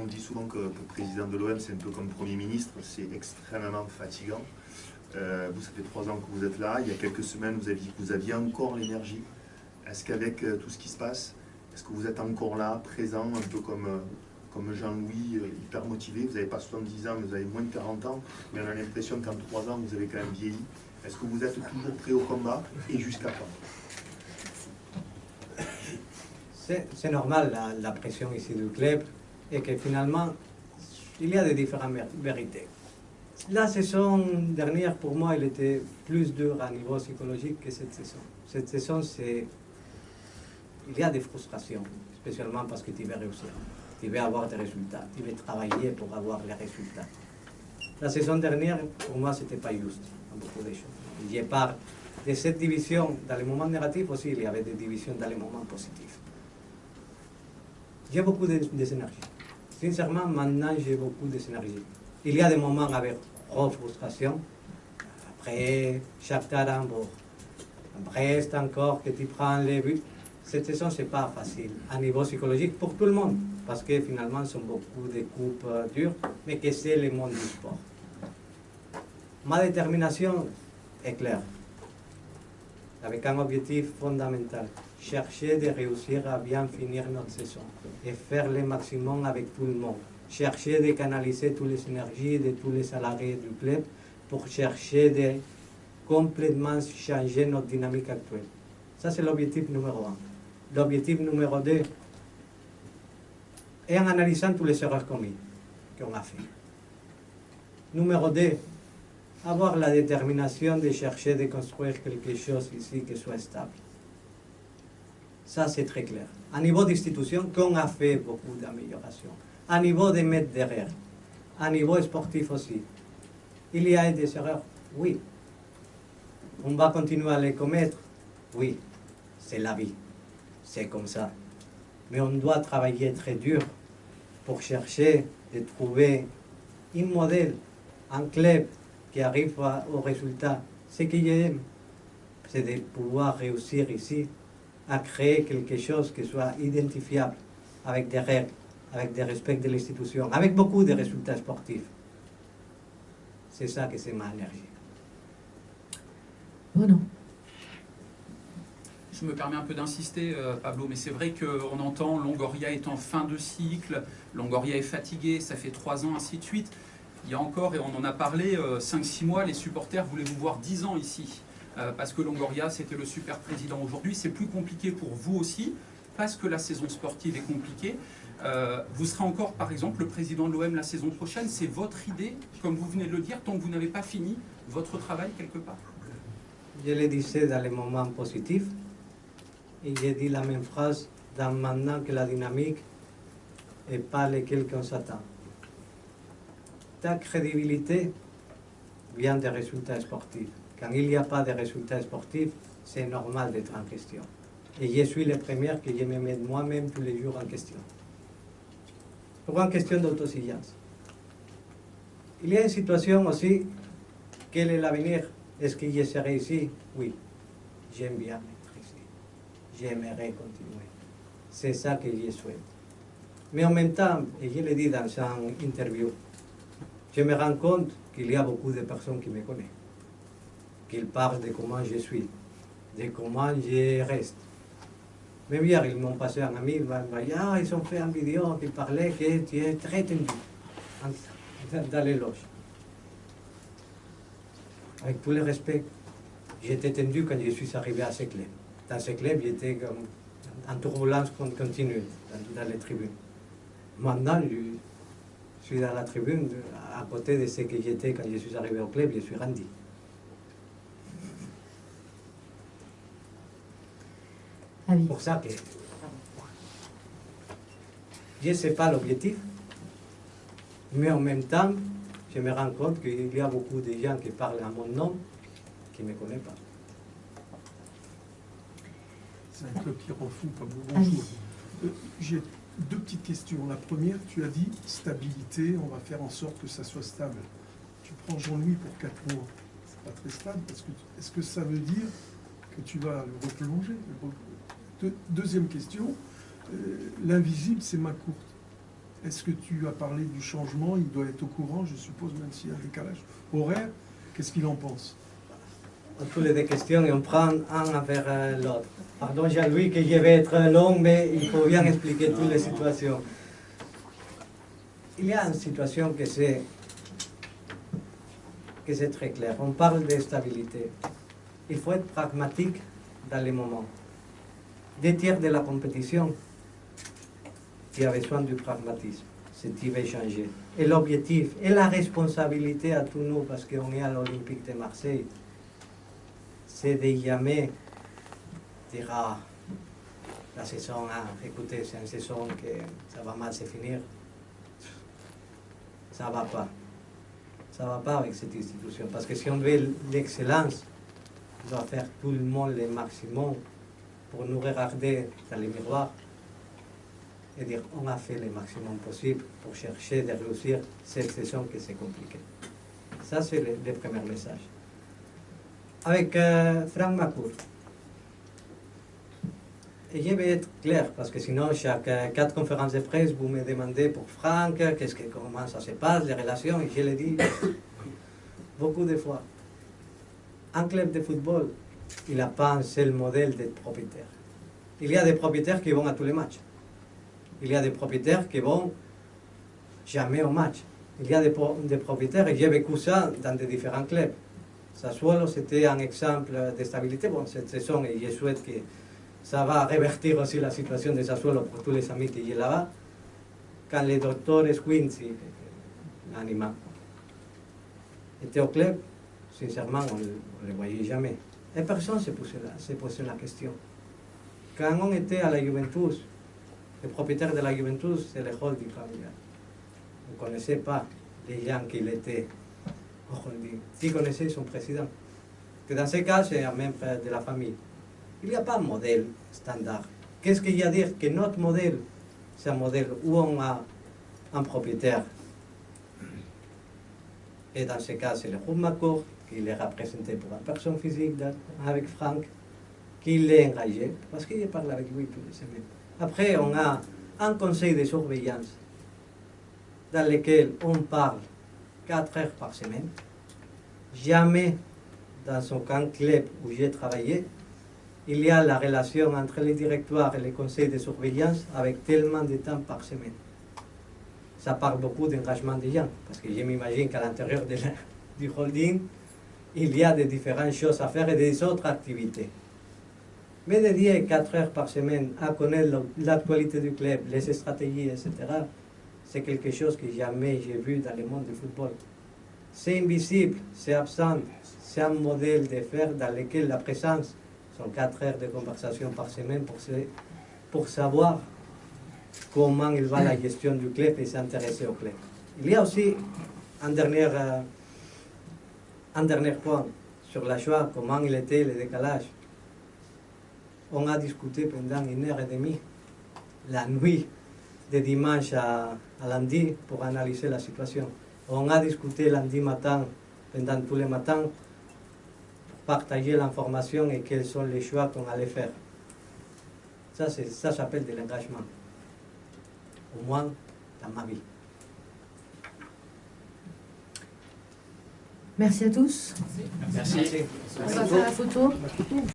on dit souvent que président de l'OM, c'est un peu comme Premier ministre, c'est extrêmement fatigant. Vous, ça fait 3 ans que vous êtes là. Il y a quelques semaines, vous avez dit que vous aviez encore l'énergie. Est-ce qu'avec tout ce qui se passe, est-ce que vous êtes encore là, présent, un peu comme Jean-Louis, hyper motivé? Vous n'avez pas 70 ans, mais vous avez moins de 40 ans, mais on a l'impression qu'en 3 ans, vous avez quand même vieilli. Est-ce que vous êtes toujours prêt au combat et jusqu'à quand? C'est normal la pression ici du club et que finalement, il y a des différentes vérités. La saison dernière, pour moi, elle était plus dure à niveau psychologique que cette saison. Cette saison, il y a des frustrations, spécialement parce que tu veux réussir, tu veux avoir des résultats, tu veux travailler pour avoir les résultats. La saison dernière, pour moi, ce n'était pas juste dans beaucoup de choses. Je parle de cette division dans les moments négatifs aussi, il y avait des divisions dans les moments positifs. J'ai beaucoup d'énergie. Sincèrement, maintenant, j'ai beaucoup d'énergie. Il y a des moments avec trop de frustration. Après, Shakhtar Hambourg. Brest encore, que tu prends les buts. Cette saison, ce n'est pas facile à niveau psychologique pour tout le monde. Parce que finalement, ce sont beaucoup de coupes dures, mais que c'est le monde du sport. Ma détermination est claire. Avec un objectif fondamental. Chercher de réussir à bien finir notre saison et faire le maximum avec tout le monde. Chercher de canaliser toutes les énergies de tous les salariés du club pour chercher de complètement changer notre dynamique actuelle. Ça, c'est l'objectif numéro 1. L'objectif numéro 2 est en analysant toutes les erreurs commises qu'on a fait. Numéro 2, avoir la détermination de chercher de construire quelque chose ici qui soit stable. Ça, c'est très clair. À niveau d'institution, qu'on a fait beaucoup d'améliorations. À niveau des maîtres derrière. À niveau sportif aussi. Il y a des erreurs? Oui. On va continuer à les commettre? Oui. C'est la vie. C'est comme ça. Mais on doit travailler très dur pour chercher de trouver un modèle, un club qui arrive au résultat. Ce que j'aime, c'est de pouvoir réussir ici à créer quelque chose qui soit identifiable avec des règles, avec des respects de l'institution, avec beaucoup de résultats sportifs. C'est ça que c'est ma énergie. Bruno. Je me permets un peu d'insister, Pablo, mais c'est vrai qu'on entend Longoria est en fin de cycle, Longoria est fatigué, ça fait 3 ans, ainsi de suite. Il y a encore, et on en a parlé, 5-6 mois, les supporters voulaient vous voir 10 ans ici. Parce que Longoria, c'était le super président. Aujourd'hui, c'est plus compliqué pour vous aussi, parce que la saison sportive est compliquée. Vous serez encore, par exemple, le président de l'OM la saison prochaine. C'est votre idée, comme vous venez de le dire, tant que vous n'avez pas fini votre travail quelque part. Je le disais dans les moments positifs, et j'ai dit la même phrase dans maintenant que la dynamique n'est pas laquelle qu'on s'attend. Ta crédibilité vient des résultats sportifs. Quand il n'y a pas de résultats sportifs, c'est normal d'être en question. Et je suis le premier que je me mets moi-même tous les jours en question. Pour une question d'autosuffisance. Il y a une situation aussi, quel est l'avenir? Est-ce que je serai ici? Oui, j'aime bien être ici. J'aimerais continuer. C'est ça que je souhaite. Mais en même temps, et je l'ai dit dans une interview, je me rends compte qu'il y a beaucoup de personnes qui me connaissent, qu'ils parlent de comment je suis, de comment je reste. Même hier, ils m'ont passé un ami, ils m'ont dit, ah, ils ont fait une vidéo qui parlait que tu es très tendu dans les loges. Avec tout le respect, j'étais tendu quand je suis arrivé à ce club. Dans ce club, j'étais en turbulence continue dans les tribunes. Maintenant, je suis dans la tribune, à côté de ce que j'étais quand je suis arrivé au club, je suis rendu. C'est pour ça que je ne sais pas l'objectif, mais en même temps, je me rends compte qu'il y a beaucoup de gens qui parlent à mon nom qui ne me connaissent pas. C'est un club qui rend fou, pas bonjour. J'ai 2 petites questions. La première, tu as dit stabilité, on va faire en sorte que ça soit stable. Tu prends Jean-Louis pour 4 mois, c'est pas très stable, parce que est-ce que ça veut dire que tu vas le replonger? Deuxième question, l'invisible c'est main courte. Est-ce que tu as parlé du changement? Il doit être au courant, je suppose, même s'il y a un décalage horaire. Qu'est-ce qu'il en pense? On pose des questions et on prend un vers l'autre. Pardon Jean-Louis que je vais être long, mais il faut bien expliquer toutes les situations. Il y a une situation que c'est très clair. On parle de stabilité. Il faut être pragmatique dans les moments. Des tiers de la compétition, tu as besoin du pragmatisme, si tu veux changer. Et l'objectif et la responsabilité à tous nous, parce qu'on est à l'Olympique de Marseille, c'est de jamais dire la saison, écoutez, c'est une saison que ça va mal se finir. Ça ne va pas. Ça ne va pas avec cette institution. Parce que si on veut l'excellence, on doit faire tout le monde le maximum pour nous regarder dans les miroirs et dire on a fait le maximum possible pour chercher de réussir cette saison que c'est compliqué. Ça, c'est le premier message. Avec Franck Macour, et je vais être clair, parce que sinon, chaque 4 conférences de presse, vous me demandez pour Franck, comment ça se passe, les relations, et je l'ai dit beaucoup de fois. Un club de football, il n'a pas un seul modèle d'être propriétaire. Il y a des propriétaires qui vont à tous les matchs. Il y a des propriétaires qui vont jamais au match. Il y a des propriétaires, et j'ai vécu ça dans des différents clubs. Sassuolo, c'était un exemple de stabilité. Bon, cette saison, et je souhaite que ça va revertir aussi la situation de Sassuolo pour tous les amis qui sont là-bas. Quand le docteur Squincy, l'animal, était au club, sincèrement, on ne le voyait jamais. Et personne ne s'est posé la question. Quand on était à la Juventus, le propriétaire de la Juventus, c'est le holding familial. On ne connaissait pas les gens qu'il était au holding. Qui connaissait son président? Que dans ce cas, c'est un membre de la famille. Il n'y a pas de modèle standard. Qu'est-ce qu'il y a à dire? Que notre modèle, c'est un modèle où on a un propriétaire. Et dans ce cas, c'est le groupe Macour, qui est représenté pour une personne physique avec Franck, qui l'est engagé, parce qu'il parle avec lui toutes les semaines. Après, on a un conseil de surveillance dans lequel on parle 4 heures par semaine. Jamais dans son camp club où j'ai travaillé, il y a la relation entre les directoires et les conseils de surveillance avec tellement de temps par semaine. Ça parle beaucoup d'engagement des gens, parce que je m'imagine qu'à l'intérieur du holding, il y a des différentes choses à faire et des autres activités. Mais dédier 4 heures par semaine à connaître l'actualité du club, les stratégies, etc., c'est quelque chose que jamais j'ai vu dans le monde du football. C'est invisible, c'est absent, c'est un modèle de faire dans lequel la présence sont 4 heures de conversation par semaine pour savoir comment il va la gestion du club et s'intéresser au club. Il y a aussi un dernier point sur la choix, comment il était le décalage. On a discuté pendant 1h30, la nuit de dimanche à lundi, pour analyser la situation. On a discuté lundi matin, pendant tous les matins, pour partager l'information et quels sont les choix qu'on allait faire. Ça s'appelle de l'engagement. Au moins dans ma vie. Merci à tous. Merci. On va faire la photo.